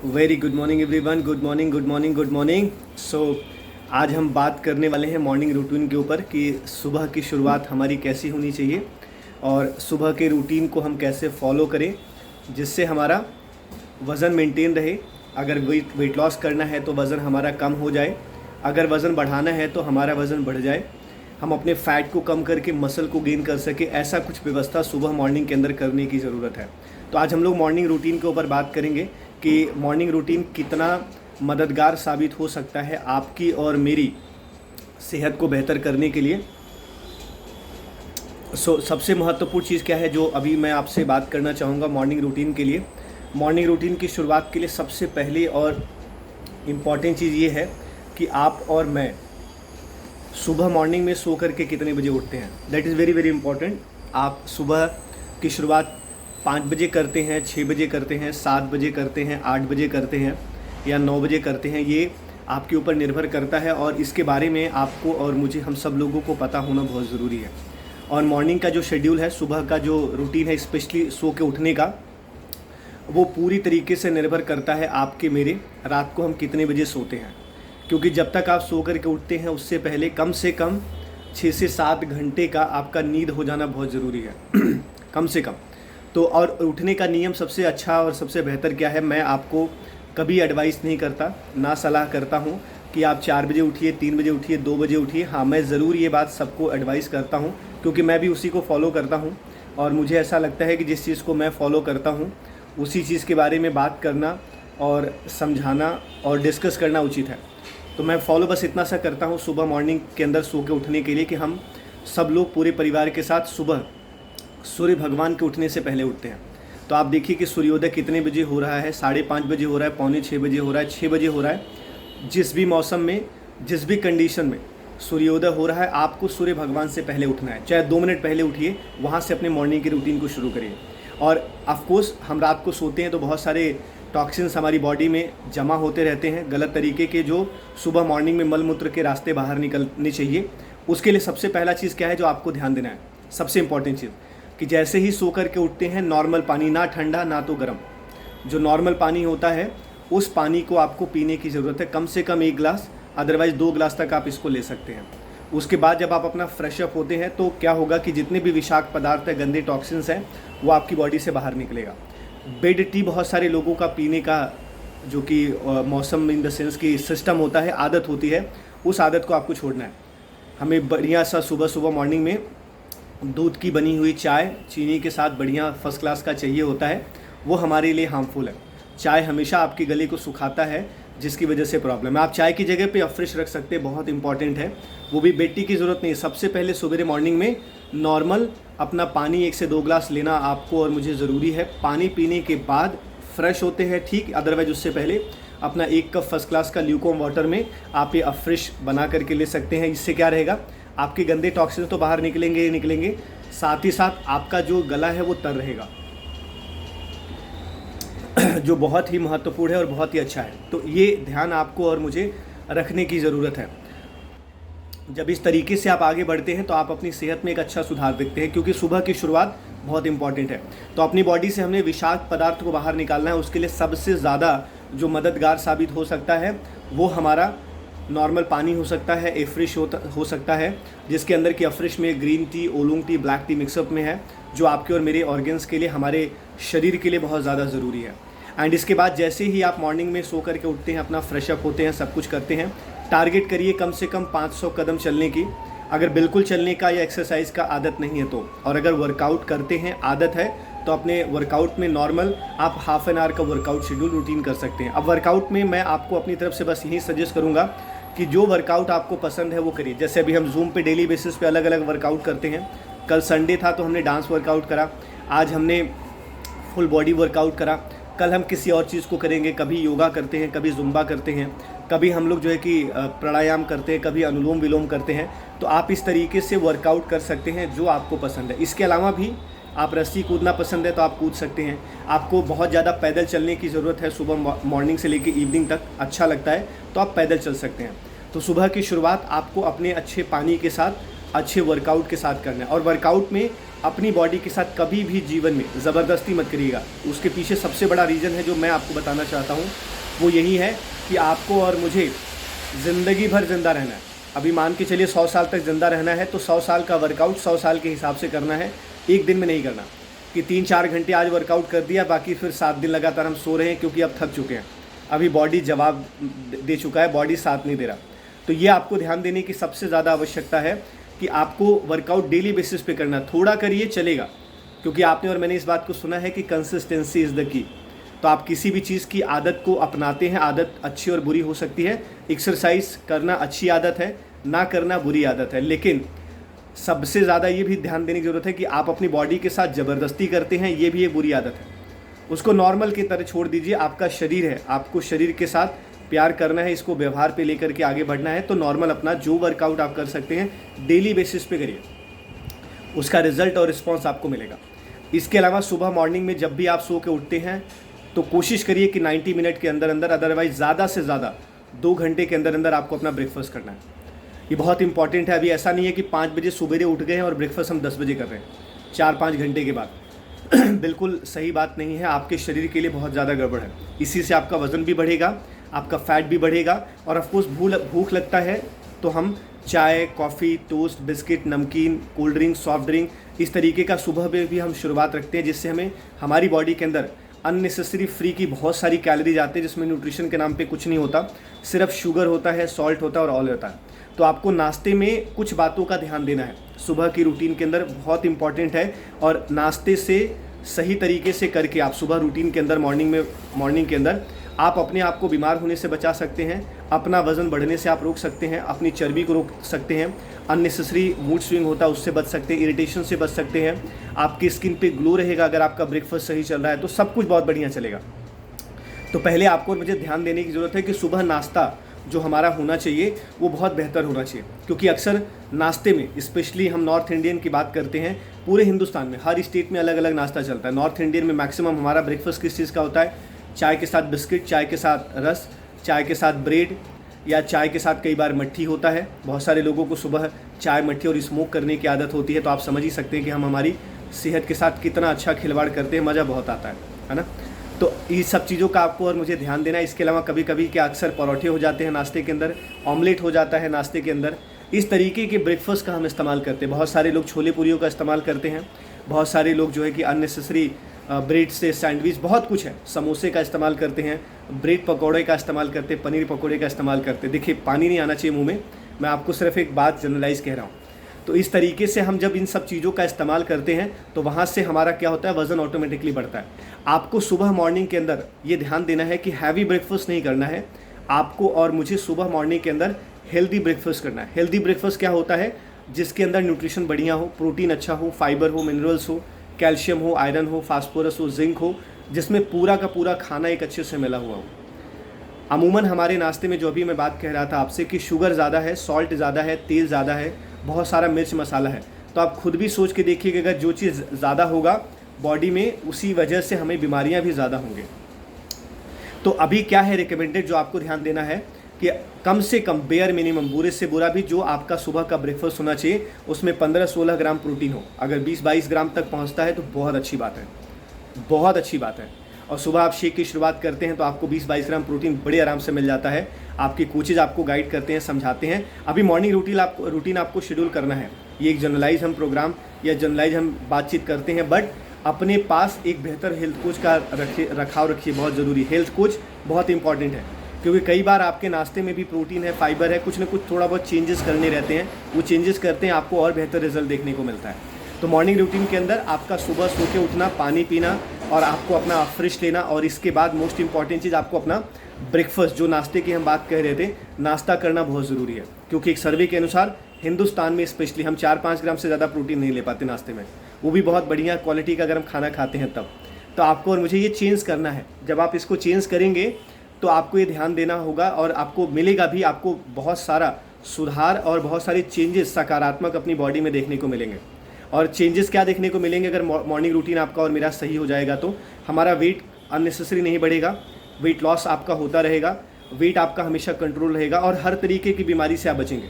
Very good morning everyone. Good morning, good morning, good morning. So आज हम बात करने वाले हैं मॉर्निंग रूटीन के ऊपर कि सुबह की शुरुआत हमारी कैसी होनी चाहिए और सुबह के रूटीन को हम कैसे फॉलो करें जिससे हमारा वज़न मेंटेन रहे। अगर वेट लॉस करना है तो वज़न हमारा कम हो जाए, अगर वज़न बढ़ाना है तो हमारा वज़न बढ़ जाए, हम अपने फ़ैट को कम करके मसल को गेन कर सके। ऐसा कुछ व्यवस्था सुबह मॉर्निंग के अंदर करने की ज़रूरत है। तो आज हम लोग मॉर्निंग रूटीन के ऊपर बात करेंगे कि मॉर्निंग रूटीन कितना मददगार साबित हो सकता है आपकी और मेरी सेहत को बेहतर करने के लिए। सबसे महत्वपूर्ण चीज़ क्या है जो अभी मैं आपसे बात करना चाहूँगा मॉर्निंग रूटीन के लिए। मॉर्निंग रूटीन की शुरुआत के लिए सबसे पहले और इम्पॉर्टेंट चीज़ ये है कि आप और मैं सुबह मॉर्निंग में सो कर के कितने बजे उठते हैं। That is very very important. आप सुबह की शुरुआत 5 बजे करते हैं, 6 बजे करते हैं, 7 बजे करते हैं, 8 बजे करते हैं या 9 बजे करते हैं, ये आपके ऊपर निर्भर करता है और इसके बारे में आपको और मुझे, हम सब लोगों को पता होना बहुत ज़रूरी है। और मॉर्निंग का जो शेड्यूल है, सुबह का जो रूटीन है, स्पेशली सो के उठने का, वो पूरी तरीके से निर्भर करता है आपके मेरे रात को हम कितने बजे सोते हैं। क्योंकि जब तक आप सो कर के उठते हैं उससे पहले कम से कम 6 से 7 घंटे का आपका नींद हो जाना बहुत ज़रूरी है कम से कम। तो और उठने का नियम सबसे अच्छा और सबसे बेहतर क्या है, मैं आपको कभी एडवाइस नहीं करता, ना सलाह करता हूँ कि आप 4 बजे उठिए, 3 बजे उठिए, 2 बजे उठिए। हाँ, मैं ज़रूर ये बात सबको एडवाइस करता हूँ क्योंकि मैं भी उसी को फॉलो करता हूँ और मुझे ऐसा लगता है कि जिस चीज़ को मैं फॉलो करता हूँ उसी चीज़ के बारे में बात करना और समझाना और डिस्कस करना उचित है। तो मैं फॉलो बस इतना सा करता हूँ सुबह मॉर्निंग के अंदर सो के उठने के लिए कि हम सब लोग पूरे परिवार के साथ सुबह सूर्य भगवान के उठने से पहले उठते हैं। तो आप देखिए कि सूर्योदय कितने बजे हो रहा है, 5:30 बजे हो रहा है, 5:45 बजे हो रहा है, 6 बजे हो रहा है। जिस भी मौसम में, जिस भी कंडीशन में सूर्योदय हो रहा है, आपको सूर्य भगवान से पहले उठना है। चाहे 2 मिनट पहले उठिए, वहाँ से अपने मॉर्निंग के रूटीन को शुरू करिए। और ऑफकोर्स हम रात को सोते हैं तो बहुत सारे टॉक्सिन्स हमारी बॉडी में जमा होते रहते हैं गलत तरीके के, जो सुबह मॉर्निंग में मल मूत्र के रास्ते बाहर निकलने चाहिए। उसके लिए सबसे पहला चीज़ क्या है जो आपको ध्यान देना है, सबसे इंपॉर्टेंट चीज़, कि जैसे ही सो कर के उठते हैं नॉर्मल पानी, ना ठंडा ना तो गर्म, जो नॉर्मल पानी होता है उस पानी को आपको पीने की ज़रूरत है। कम से कम 1 गिलास, अदरवाइज़ 2 गिलास तक आप इसको ले सकते हैं। उसके बाद जब आप अपना फ्रेश अप होते हैं तो क्या होगा कि जितने भी विषाक्त पदार्थ है, गंदे टॉक्सिन्स हैं, वो आपकी बॉडी से बाहर निकलेगा। बेड टी बहुत सारे लोगों का पीने का, जो कि मौसम इन द सेंस की सिस्टम होता है, आदत होती है, उस आदत को आपको छोड़ना है। हमें बढ़िया सा सुबह सुबह मॉर्निंग में दूध की बनी हुई चाय चीनी के साथ बढ़िया फर्स्ट क्लास का चाहिए होता है, वो हमारे लिए हार्मफुल है। चाय हमेशा आपके गले को सुखाता है, जिसकी वजह से प्रॉब्लम है। आप चाय की जगह पे अफ्रेश रख सकते हैं, बहुत इंपॉर्टेंट है। वो भी बेड टी की ज़रूरत नहीं है। सबसे पहले सवेरे मॉर्निंग में नॉर्मल अपना पानी 1 से 2 गिलास लेना आपको और मुझे ज़रूरी है। पानी पीने के बाद फ्रेश होते हैं, ठीक, अदरवाइज उससे पहले अपना 1 कप फर्स्ट क्लास का ल्यूकॉर्म वाटर में आप ये अफ्रेश बना करके ले सकते हैं। इससे क्या रहेगा, आपके गंदे टॉक्सिन्स तो बाहर निकलेंगे ही निकलेंगे, साथ ही साथ आपका जो गला है वो तर रहेगा जो बहुत ही महत्वपूर्ण है और बहुत ही अच्छा है। तो ये ध्यान आपको और मुझे रखने की ज़रूरत है। जब इस तरीके से आप आगे बढ़ते हैं तो आप अपनी सेहत में एक अच्छा सुधार देखते हैं, क्योंकि सुबह की शुरुआत बहुत इंपॉर्टेंट है। तो अपनी बॉडी से हमने विषाक्त पदार्थ को बाहर निकालना है। उसके लिए सबसे ज़्यादा जो मददगार साबित हो सकता है वो हमारा नॉर्मल पानी हो सकता है, अफ्रेश हो सकता है, जिसके अंदर की अफ्रेश में green tea, oolong tea, black tea mixup में है, जो आपके और मेरे ऑर्गन्स के लिए, हमारे शरीर के लिए बहुत ज़्यादा ज़रूरी है। एंड इसके बाद जैसे ही आप मॉर्निंग में सो करके उठते हैं, अपना फ्रेश अप होते हैं, सब कुछ करते हैं, टारगेट करिए कम से कम 500 कदम चलने की। अगर बिल्कुल चलने का या एक्सरसाइज का आदत नहीं है तो, और अगर वर्कआउट करते हैं, आदत है, तो अपने वर्कआउट में नॉर्मल आप हाफ एन आवर का वर्कआउट शेड्यूल रूटीन कर सकते हैं। अब वर्कआउट में मैं आपको अपनी तरफ से बस यही सजेस्ट करूँगा कि जो वर्कआउट आपको पसंद है वो करिए। जैसे अभी हम जूम पे डेली बेसिस पे अलग अलग वर्कआउट करते हैं। कल संडे था तो हमने डांस वर्कआउट करा, आज हमने फुल बॉडी वर्कआउट करा, कल हम किसी और चीज़ को करेंगे। कभी योगा करते हैं, कभी जुम्बा करते हैं, कभी हम लोग जो है कि प्राणायाम करते हैं, कभी अनुलोम विलोम करते हैं। तो आप इस तरीके से वर्कआउट कर सकते हैं जो आपको पसंद है। इसके अलावा भी आप रस्सी कूदना पसंद है तो आप कूद सकते हैं। आपको बहुत ज़्यादा पैदल चलने की ज़रूरत है, सुबह मॉर्निंग से लेकर इवनिंग तक अच्छा लगता है तो आप पैदल चल सकते हैं। तो सुबह की शुरुआत आपको अपने अच्छे पानी के साथ, अच्छे वर्कआउट के साथ करना है। और वर्कआउट में अपनी बॉडी के साथ कभी भी जीवन में ज़बरदस्ती मत करिएगा। उसके पीछे सबसे बड़ा रीज़न है जो मैं आपको बताना चाहता हूँ, वो यही है कि आपको और मुझे ज़िंदगी भर ज़िंदा रहना है। अभी मान के चलिए 100 साल तक ज़िंदा रहना है तो 100 साल का वर्कआउट 100 साल के हिसाब से करना है, एक दिन में नहीं करना कि 3-4 घंटे आज वर्कआउट कर दिया, बाकी फिर 7 दिन लगातार हम सो रहे हैं क्योंकि अब थक चुके हैं। अभी बॉडी जवाब दे चुका है, बॉडी साथ नहीं दे रहा। तो ये आपको ध्यान देने की सबसे ज़्यादा आवश्यकता है कि आपको वर्कआउट डेली बेसिस पे करना। थोड़ा करिए चलेगा, क्योंकि आपने और मैंने इस बात को सुना है कि कंसिस्टेंसी इज़ द की। तो आप किसी भी चीज़ की आदत को अपनाते हैं, आदत अच्छी और बुरी हो सकती है। एक्सरसाइज करना अच्छी आदत है, ना करना बुरी आदत है, लेकिन सबसे ज़्यादा ये भी ध्यान देने की ज़रूरत है कि आप अपनी बॉडी के साथ ज़बरदस्ती करते हैं, ये भी एक बुरी आदत है। उसको नॉर्मल की तरह छोड़ दीजिए। आपका शरीर है, आपको शरीर के साथ प्यार करना है, इसको व्यवहार पे लेकर के आगे बढ़ना है। तो नॉर्मल अपना जो वर्कआउट आप कर सकते हैं डेली बेसिस पे करिए, उसका रिजल्ट और रिस्पॉन्स आपको मिलेगा। इसके अलावा सुबह मॉर्निंग में जब भी आप सो के उठते हैं तो कोशिश करिए कि 90 मिनट के अंदर अंदर, अदरवाइज ज़्यादा से ज़्यादा 2 घंटे के अंदर अंदर आपको अपना ब्रेकफास्ट करना है। ये बहुत इंपॉर्टेंट है। अभी ऐसा नहीं है कि 5 बजे सुबह उठ गए हैं और ब्रेकफास्ट हम 10 बजे कर रहे हैं 4-5 घंटे के बाद। बिल्कुल सही बात नहीं है, आपके शरीर के लिए बहुत ज़्यादा गड़बड़ है। इसी से आपका वज़न भी बढ़ेगा, आपका फैट भी बढ़ेगा, और ऑफकोर्स भूख लगता है तो हम चाय, कॉफ़ी, टोस्ट, बिस्किट, नमकीन, कोल्ड ड्रिंक, सॉफ्ट ड्रिंक, इस तरीके का सुबह में भी हम शुरुआत रखते हैं, जिससे हमें हमारी बॉडी के अंदर अननेसेसरी फ्री की बहुत सारी कैलोरीज आती है, जिसमें न्यूट्रिशन के नाम पे कुछ नहीं होता, सिर्फ शुगर होता है, सॉल्ट होता है और ऑयल होता है। तो आपको नाश्ते में कुछ बातों का ध्यान देना है, सुबह की रूटीन के अंदर बहुत इंपॉर्टेंट है। और नाश्ते से सही तरीके से करके आप सुबह रूटीन के अंदर मॉर्निंग के अंदर आप अपने आप को बीमार होने से बचा सकते हैं, अपना वज़न बढ़ने से आप रोक सकते हैं, अपनी चर्बी को रोक सकते हैं, अननेसेसरी मूड स्विंग होता है उससे बच सकते हैं, इरिटेशन से बच सकते हैं, आपकी स्किन पे ग्लो रहेगा अगर आपका ब्रेकफास्ट सही चल रहा है, तो सब कुछ बहुत बढ़िया चलेगा। तो पहले आपको मुझे ध्यान देने की ज़रूरत है कि सुबह नाश्ता जो हमारा होना चाहिए वो बहुत बेहतर होना चाहिए, क्योंकि अक्सर नाश्ते में, स्पेशली हम नॉर्थ इंडियन की बात करते हैं, पूरे हिंदुस्तान में हर स्टेट में अलग अलग नाश्ता चलता है। नॉर्थ इंडियन में मैक्सिमम हमारा ब्रेकफास्ट किस चीज़ का होता है? चाय के साथ बिस्किट, चाय के साथ रस, चाय के साथ ब्रेड, या चाय के साथ कई बार मट्ठी होता है। बहुत सारे लोगों को सुबह चाय, मट्ठी और स्मोक करने की आदत होती है, तो आप समझ ही सकते हैं कि हम हमारी सेहत के साथ कितना अच्छा खिलवाड़ करते हैं, मज़ा बहुत आता है ना। तो ये सब चीज़ों का आपको और मुझे ध्यान देना है। इसके अलावा कभी कभी क्या अक्सर परोठे हो जाते हैं नाश्ते के अंदर, ऑमलेट हो जाता है नाश्ते के अंदर। इस तरीके के ब्रेकफास्ट का हम इस्तेमाल करते हैं। बहुत सारे लोग छोले पूरियों का इस्तेमाल करते हैं, बहुत सारे लोग जो है कि अननेसेसरी ब्रेड से सैंडविच, बहुत कुछ है, समोसे का इस्तेमाल करते हैं, ब्रेड पकौड़े का इस्तेमाल करते हैं, पनीर पकौड़े का इस्तेमाल करते हैं। देखिए, पानी नहीं आना चाहिए मुंह में, मैं आपको सिर्फ एक बात जनरलाइज़ कह रहा हूँ। तो इस तरीके से हम जब इन सब चीज़ों का इस्तेमाल करते हैं तो वहाँ से हमारा क्या होता है, वज़न ऑटोमेटिकली बढ़ता है। आपको सुबह मॉर्निंग के अंदर ये ध्यान देना है कि हैवी ब्रेकफास्ट नहीं करना है, आपको और मुझे सुबह मॉर्निंग के अंदर हेल्दी ब्रेकफास्ट करना है। हेल्दी ब्रेकफास्ट क्या होता है? जिसके अंदर न्यूट्रिशन बढ़िया हो, प्रोटीन अच्छा हो, फाइबर हो, मिनरल्स हो, कैल्शियम हो, आयरन हो, फास्फोरस हो, जिंक हो, जिसमें पूरा का पूरा खाना एक अच्छे से मिला हुआ हो। अमूमन हमारे नाश्ते में जो अभी मैं बात कह रहा था आपसे कि शुगर ज़्यादा है, सॉल्ट ज़्यादा है, तेल ज़्यादा है, बहुत सारा मिर्च मसाला है, तो आप खुद भी सोच के देखिए कि अगर जो चीज़ ज़्यादा होगा बॉडी में, उसी वजह से हमें बीमारियां भी ज़्यादा होंगे। तो अभी क्या है रिकमेंडेड जो आपको ध्यान देना है कि कम से कम, बेयर मिनिमम, बुरे से बुरा भी जो आपका सुबह का ब्रेकफास्ट होना चाहिए उसमें 15-16 ग्राम प्रोटीन हो। अगर 20-22 ग्राम तक पहुंचता है तो बहुत अच्छी बात है, बहुत अच्छी बात है। और सुबह आप शेक की शुरुआत करते हैं तो आपको 20-22 ग्राम प्रोटीन बड़े आराम से मिल जाता है। आपके कोचेज आपको गाइड करते हैं, समझाते हैं। अभी मॉर्निंग रूटीन आपको शेड्यूल करना है। ये एक जनरलाइज हम प्रोग्राम या जनरलाइज हम बातचीत करते हैं, बट अपने पास एक बेहतर हेल्थ कोच का रखाव रखिए, बहुत ज़रूरी। हेल्थ कोच बहुत इंपॉर्टेंट है, क्योंकि कई बार आपके नाश्ते में भी प्रोटीन है, फाइबर है, कुछ ना कुछ थोड़ा बहुत चेंजेस करने रहते हैं। वो चेंजेस करते हैं, आपको और बेहतर रिजल्ट देखने को मिलता है। तो मॉर्निंग रूटीन के अंदर आपका सुबह सो के उठना, पानी पीना और आपको अपना फ्रेश लेना, और इसके बाद मोस्ट इंपॉर्टेंट चीज़ आपको अपना ब्रेकफास्ट, जो नाश्ते की हम बात कह रहे थे, नाश्ता करना बहुत ज़रूरी है। क्योंकि एक सर्वे के अनुसार हिंदुस्तान में स्पेशली हम 4-5 ग्राम से ज़्यादा प्रोटीन नहीं ले पाते नाश्ते में, वो भी बहुत बढ़िया क्वालिटी का अगर हम खाना खाते हैं तब। तो आपको और मुझे ये चेंज करना है। जब आप इसको चेंज करेंगे तो आपको ये ध्यान देना होगा और आपको मिलेगा भी, आपको बहुत सारा सुधार और बहुत सारे चेंजेस सकारात्मक अपनी बॉडी में देखने को मिलेंगे। और चेंजेस क्या देखने को मिलेंगे? अगर मॉर्निंग रूटीन आपका और मेरा सही हो जाएगा तो हमारा वेट अननेसेसरी नहीं बढ़ेगा, वेट लॉस आपका होता रहेगा, वेट आपका हमेशा कंट्रोल रहेगा और हर तरीके की बीमारी से आप बचेंगे।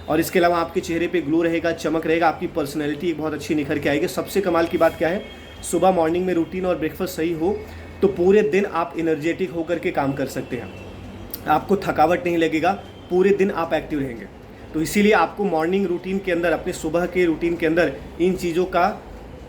और इसके अलावा आपके चेहरे पे ग्लो रहेगा, चमक रहेगा, आपकी पर्सनैलिटी बहुत अच्छी निखर के आएगी। सबसे कमाल की बात क्या है, सुबह मॉर्निंग में रूटीन और ब्रेकफास्ट सही हो तो पूरे दिन आप एनर्जेटिक होकर के काम कर सकते हैं, आपको थकावट नहीं लगेगा, पूरे दिन आप एक्टिव रहेंगे। तो इसीलिए आपको मॉर्निंग रूटीन के अंदर, अपने सुबह के रूटीन के अंदर इन चीज़ों का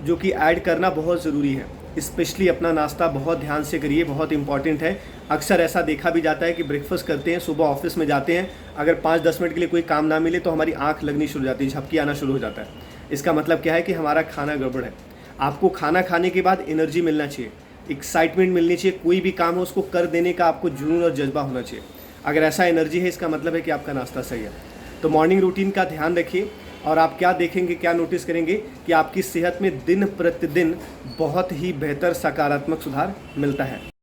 जो कि ऐड करना बहुत ज़रूरी है। स्पेशली अपना नाश्ता बहुत ध्यान से करिए, बहुत इंपॉर्टेंट है। अक्सर ऐसा देखा भी जाता है कि ब्रेकफास्ट करते हैं, सुबह ऑफिस में जाते हैं, अगर 5-10 मिनट के लिए कोई काम ना मिले तो हमारी आंख लगनी शुरू हो जाती है, झपकी आना शुरू हो जाता है। इसका मतलब क्या है कि हमारा खाना गड़बड़ है। आपको खाना खाने के बाद एनर्जी मिलना चाहिए, एक्साइटमेंट मिलनी चाहिए, कोई भी काम हो उसको कर देने का आपको जुनून और जज्बा होना चाहिए। अगर ऐसा एनर्जी है, इसका मतलब है कि आपका नाश्ता सही है। तो मॉर्निंग रूटीन का ध्यान रखिए और आप क्या देखेंगे, क्या नोटिस करेंगे कि आपकी सेहत में दिन प्रतिदिन बहुत ही बेहतर सकारात्मक सुधार मिलता है।